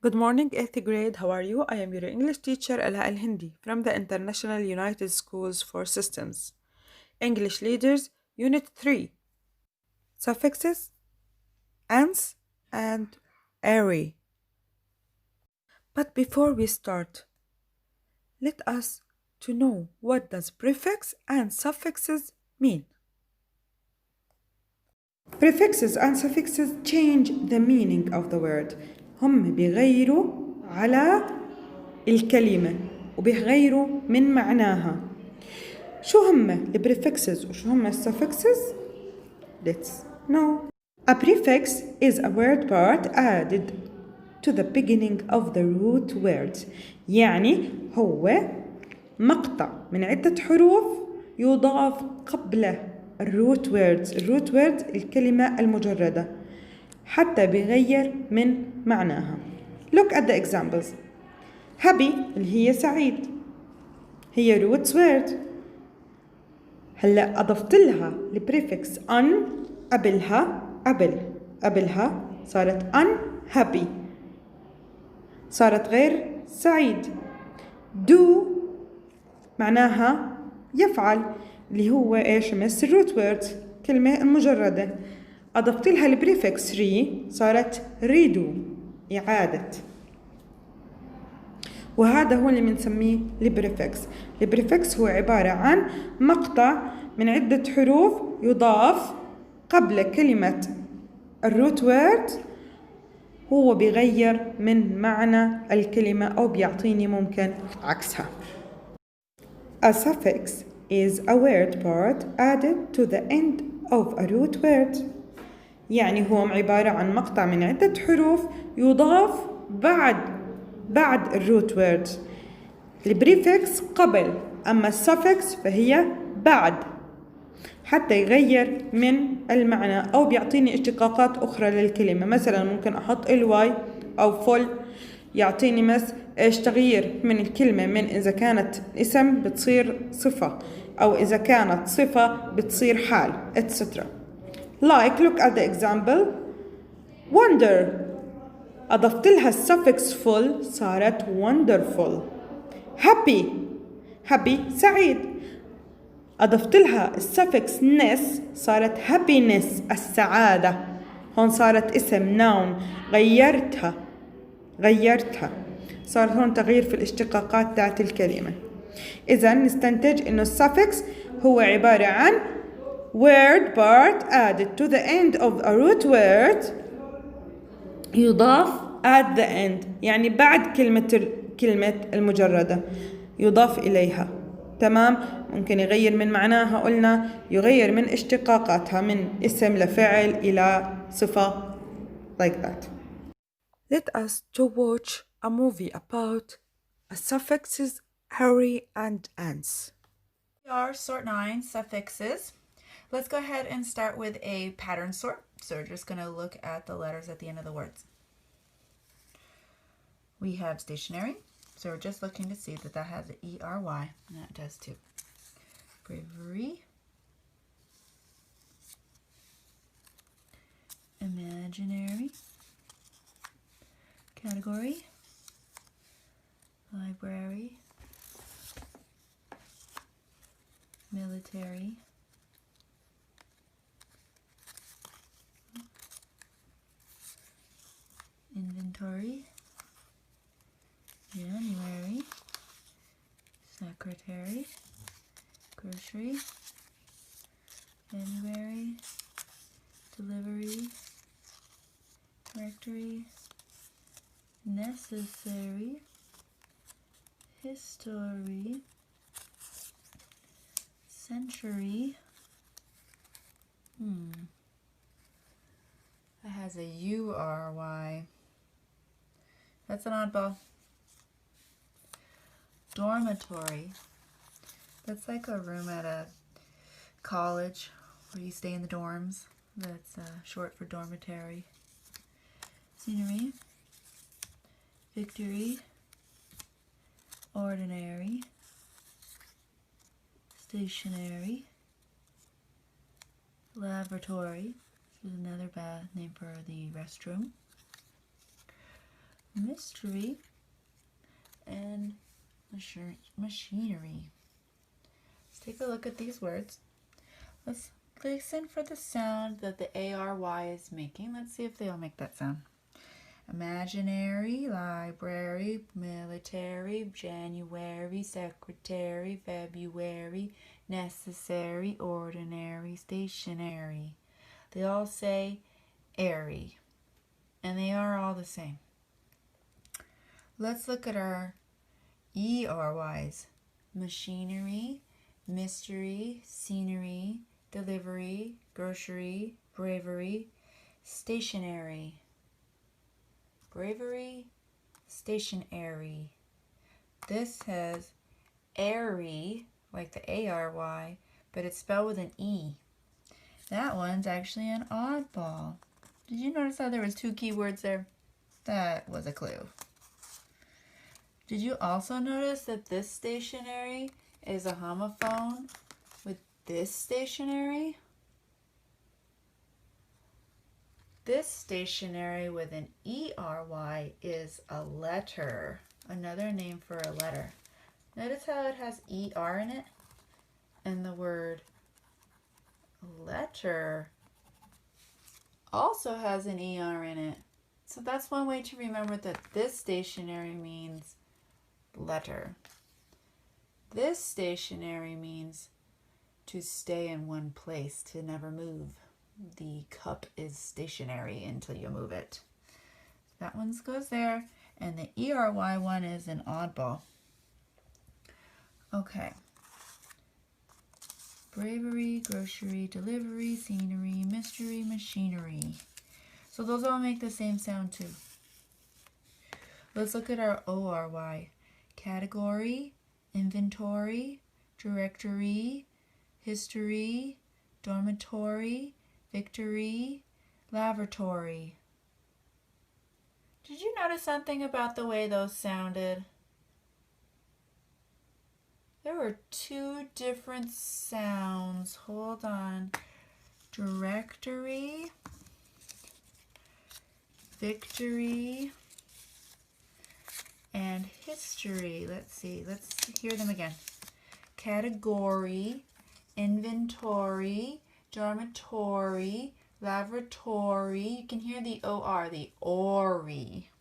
Good morning, 8th grade. How are you? I am your English teacher, Ala Al Hindi, from the International United Schools for Systems. English Leaders, Unit 3. Suffixes, ans, and airy. But before we start, let us to know what does prefix and suffixes mean. Prefixes and suffixes change the meaning of the word. هم بيغيروا على الكلمة وبيغيروا من معناها. شو هم البريفكسز وشو هم السفكسز؟ Let's know. A prefix is a word part added to the beginning of the root word. يعني هو مقطع من عدة حروف يضاف قبله الروت ووردز. الروت وورد الكلمة المجردة حتى بيغير من معناها. Look at the examples. happy اللي هي سعيد هي root word. هلا أضفت لها البريفكس un قبلها صارت unhappy، صارت غير سعيد. do معناها يفعل اللي هو ايش مس الروت وورد كلمة المجردة. أضفت لها البريفكس ري صارت redo إعادة، وهذا هو اللي بنسميه البريفكس. البريفكس هو عبارة عن مقطع من عدة حروف يضاف قبل كلمة الروت وورد، هو بيغير من معنى الكلمة أو بيعطيني ممكن عكسها. A suffix is a word part added to the end of a root word. يعني هو عبارة عن مقطع من عدة حروف يضاف بعد الروت وورد. البريفكس قبل، أما السفكس فهي بعد، حتى يغير من المعنى أو بيعطيني اشتقاقات أخرى للكلمة. مثلا ممكن أحط الواي أو فول يعطيني إيش تغيير من الكلمة، من إذا كانت اسم بتصير صفة أو إذا كانت صفة بتصير حال etc. Like look at the example wonder. أضفت لها السفكس full صارت wonderful. happy سعيد، أضفت لها السفكس ness صارت happiness السعادة. هون صارت اسم noun، غيرتها، صار هون تغيير في الاشتقاقات تاعت الكلمة. إذا نستنتج إنه السفكس هو عبارة عن word part added to the end of a root word يضاف at the end، يعني بعد كلمة المجردة يضاف إليها. تمام؟ ممكن يغير من معناها، قلنا يغير من اشتقاقاتها من اسم لفعل إلى صفة like that. Let us to watch a movie about suffixes Harry and ants. We are sort 9 suffixes. Let's go ahead and start with a pattern sort. So we're just going to look at the letters at the end of the words. We have stationary. So we're just looking to see that has an E-R-Y, and that does too. Bravery. Imaginary. Category. Library. Military. Inventory. January. Secretary. Grocery. January. Delivery. Rectory. Necessary. History. Century. That has a U-R-Y. That's an oddball. Dormitory. That's like a room at a college where you stay in the dorms. That's short for dormitory. Scenery. Victory. Ordinary. Stationary. Laboratory. This is another bad name for the restroom. mystery, and machinery. Let's take a look at these words. Let's listen for the sound that the ARY is making. Let's see if they all make that sound. Imaginary, library, military, January, secretary, February, necessary, ordinary, stationary. They all say airy, and they are all the same. Let's look at our ERYs. Machinery, mystery, scenery, delivery, grocery, bravery, stationary. Bravery, stationary. This has airy, like the ARY, but it's spelled with an E. That one's actually an oddball. Did you notice how there was 2 keywords there? That was a clue. Did you also notice that this stationary is a homophone with this stationary? This stationary with an ERY is a letter, another name for a letter. Notice how it has ER in it? And the word letter also has an ER in it. So that's one way to remember that this stationary means letter. This stationary means to stay in one place, to never move. The cup is stationary until you move it. That one goes there, and the ERY one is an oddball. Okay. Bravery, grocery, delivery, scenery, mystery, machinery. So those all make the same sound too. Let's look at our ORY. Category, inventory, directory, history, dormitory, victory, lavatory. Did you notice something about the way those sounded? There were 2 different sounds. Hold on. Directory, victory, and history. Let's see. Let's hear them again. Category, inventory, dormitory, lavatory. You can hear the OR, the ORY.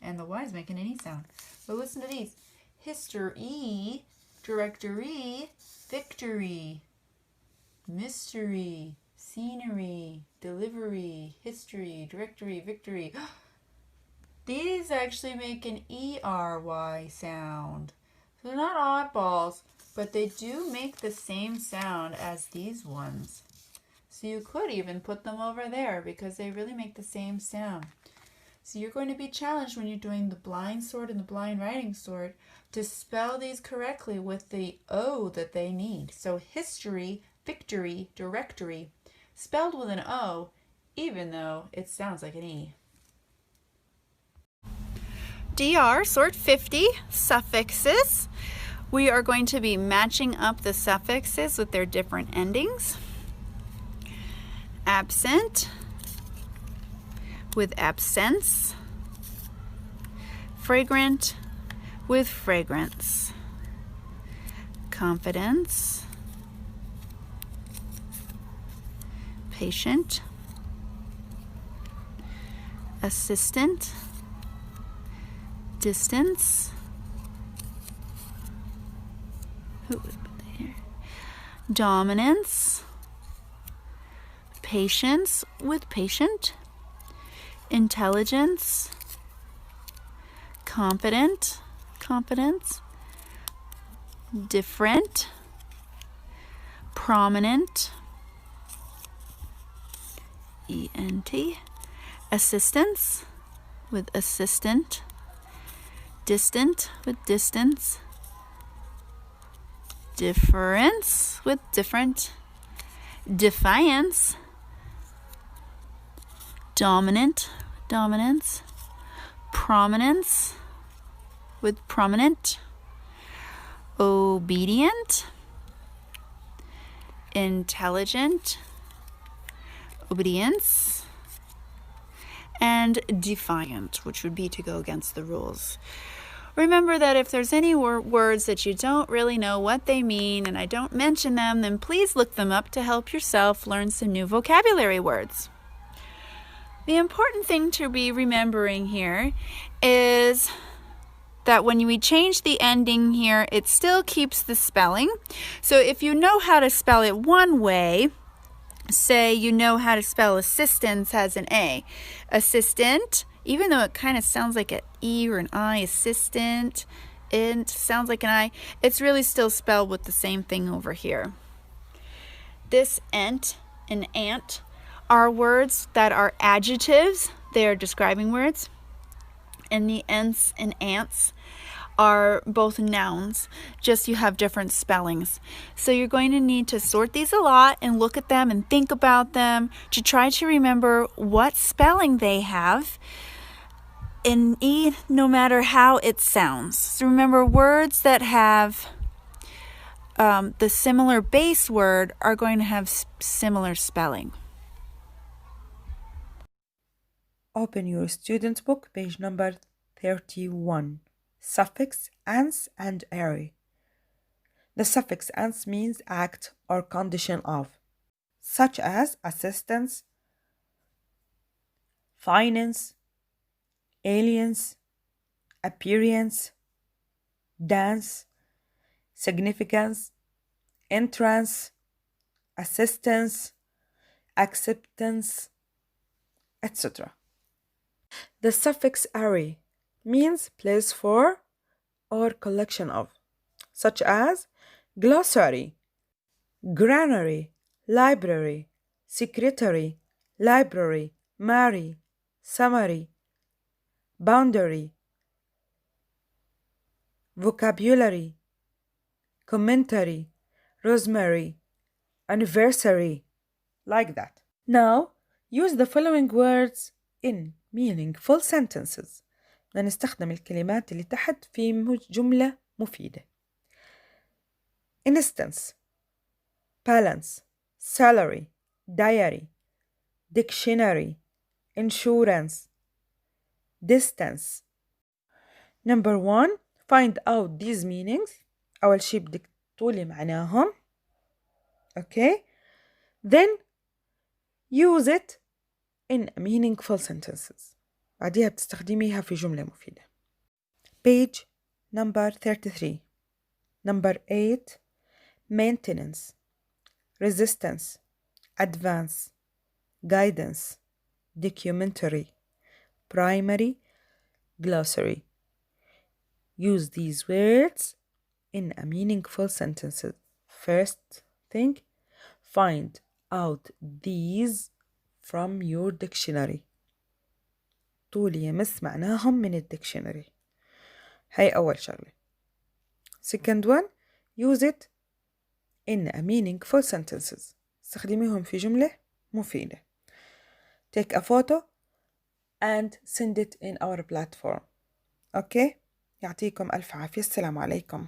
And the Y is making any sound. But listen to these. History, directory, victory, mystery, scenery, delivery, history, directory, victory. These actually make an ERY sound. So they're not oddballs, but they do make the same sound as these ones. So you could even put them over there because they really make the same sound. So you're going to be challenged when you're doing the blind sort and the blind writing sort to spell these correctly with the O that they need. So history, victory, directory, spelled with an O, even though it sounds like an E. DR, sort 50, suffixes. We are going to be matching up the suffixes with their different endings. Absent with absence. Fragrant with fragrance. Confidence. Patient. Assistant. Distance. Dominance. Patience with patient. Intelligence. Confident. Confidence. Different. Prominent. ENT. Assistance with assistant. Distant with distance. Difference with different. Defiance. Dominant, dominance. Prominence with prominent. Obedient. Intelligent. Obedience. and defiant, which would be to go against the rules. Remember that if there's any words that you don't really know what they mean and I don't mention them, then please look them up to help yourself learn some new vocabulary words. The important thing to be remembering here is that when we change the ending here, it still keeps the spelling. So if you know how to spell it one way, say you know how to spell assistance as an A. Assistant, even though it kind of sounds like an E or an I, assistant, it sounds like an I, it's really still spelled with the same thing over here. This ent and ant are words that are adjectives. They are describing words. And the ents and ants are both nouns, just you have different spellings. So you're going to need to sort these a lot and look at them and think about them to try to remember what spelling they have in E, no matter how it sounds. So remember, words that have the similar base word are going to have similar spelling. Open your student book, page number 31. Suffix ans and array. The suffix ans means act or condition of, such as assistance, finance, aliens, appearance, dance, significance, entrance, assistance, acceptance, etc. The suffix array means place for or collection of, such as glossary, granary, library, secretary, library, marry, summary, boundary, vocabulary, commentary, rosemary, anniversary, like that. Now, use the following words in meaningful sentences. بدنا نستخدم الكلمات اللي تحت في جملة مفيدة. Instance, balance, salary, diary, dictionary, insurance, distance. Number 1, find out these meanings. أول شي بدك تقولي معناهم. Okay? Then use it in meaningful sentences. بعديها بتستخدميها في جملة مفيدة. Page number 33. Number 8. Maintenance, resistance, advance, guidance, documentary, primary, glossary. Use these words in a meaningful sentences. First thing, find out these from your dictionary. طول يمس معناهم من الديكشنري. هاي أول شغلة. Second one, use it in a meaningful sentences. استخدميهم في جملة مفيدة. Take a photo and send it in our platform. Okay? يعطيكم ألف عافية. السلام عليكم.